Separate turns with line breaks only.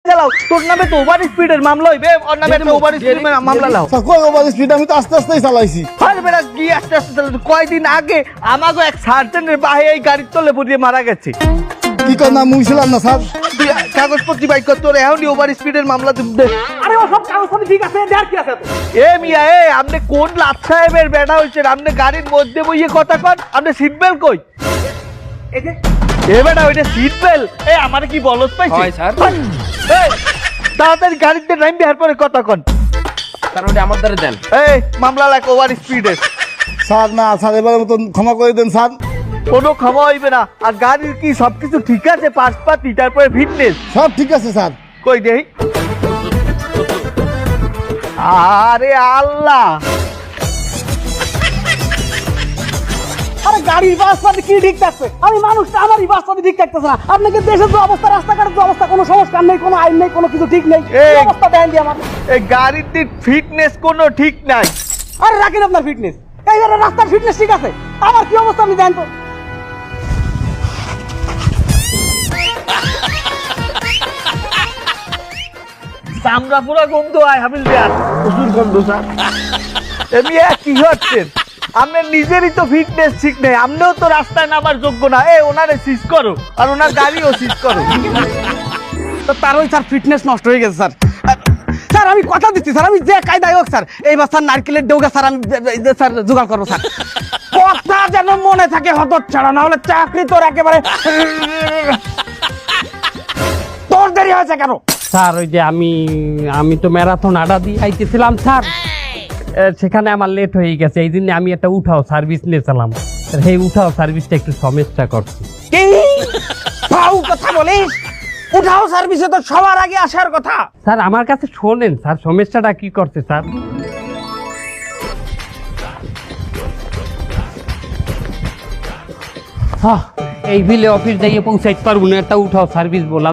চালাও তোর নামে তো ওভার স্পিডের মামলা হইবে ওর নামে একটা ওভার স্পিডের মামলা লাও
কই ওভার স্পিড আমি তো আস্তে আস্তেই চালাইছি
আরে বেটা কি আস্তে আস্তে চালাও কয়দিন আগে আমাগো এক সার্জেন্টের বাহে এই গাড়ির তলে পড়ে মারা গেছে
কি কর না মুইছিলাম না স্যার
তুই কাগজপত্র বাইক কর তোর এখনই ওভার স্পিডের মামলা দে
আরে ও সব কাগজপত্র ঠিক আছে দেখ কি আছে তো
এ মিয়া এ আপনি কোন লাট সাহেবের বেটা হইছেন আপনি গাড়ির মধ্যে বইয়ে কথা কন আপনি সিট বেল্ট কই
এই যে
এ বেটা ওইটা সিট বেল্ট এ আমার কি বলদ পাইছে
হয় স্যার
এই তাড়াতাড়ি গাড়িতে নাম বিহার পরে কথা কন
স্যার ওটা আমার দ্বারা দেন
এই মামলা লাগ ওভার স্পিডের
স্যার না স্যার এবারের মতন ক্ষমা করে দেন স্যার
কোনো ক্ষমা হইবে না আর গাড়ির কি সবকিছু ঠিক আছে পাশপাতি তারপরে ফিটনেস
সব ঠিক আছে স্যার
কই দেই আরে আল্লাহ
আরে গাড়ির বাসপাতি কি ঠিক থাকছে আমি মানুষটা আমারই বাসপাতি ঠিক থাকতেছে না আপনাকে দেশের যে অবস্থা রাস্তাঘাটের যে অবস্থা কোনো সংস্কার নেই কোনো আইন নেই কোনো কিছু ঠিক নেই এই অবস্থা দেন দি আমার
এই গাড়ির ফিটনেস কোনো ঠিক নাই
আরে রাখেন আপনার ফিটনেস এইবারে রাস্তার ফিটনেস ঠিক আছে আমার কি অবস্থা আপনি দেন তো
চামড়া পুরো গন্ধ হয় হাবিল দেয়ার প্রচুর গন্ধ স্যার এমনি কি হচ্ছেন আপনার নিজেরই তো ফিটনেস ঠিক নেই আপনিও তো রাস্তায় নামার যোগ্য না এ ওনারে সিজ করো আর ওনার গাড়িও সিজ করো
তো তার ওই স্যার ফিটনেস নষ্ট হয়ে গেছে স্যার স্যার আমি কথা দিচ্ছি স্যার আমি যে কায়দায় হোক স্যার এইবার স্যার নারকেলের ডেউগা স্যার আমি স্যার জোগাড় করবো স্যার কথা যেন মনে থাকে হতট ছাড়া না হলে চাকরি তোর একেবারে তোর দেরি হয়েছে কেন
স্যার ওই যে আমি তো ম্যারাথন আডা দিয়ে আইতেছিলাম স্যার সেখানে আমার লেট হয়ে গেছে এই জন্য আমি একটা উঠাও সার্ভিস নিয়েছিলাম সেই উঠাও সার্ভিসটা একটু সমস্যা করছি
কি ফাউ কথা বলিস উঠাও সার্ভিসে তো সবার আগে আসার কথা
স্যার আমার কাছে শোনেন স্যার সমস্যাটা কি করছে স্যার এই বিলে অফিস যাইয়ে পৌঁছাইতে পারবো না একটা উঠাও সার্ভিস বললাম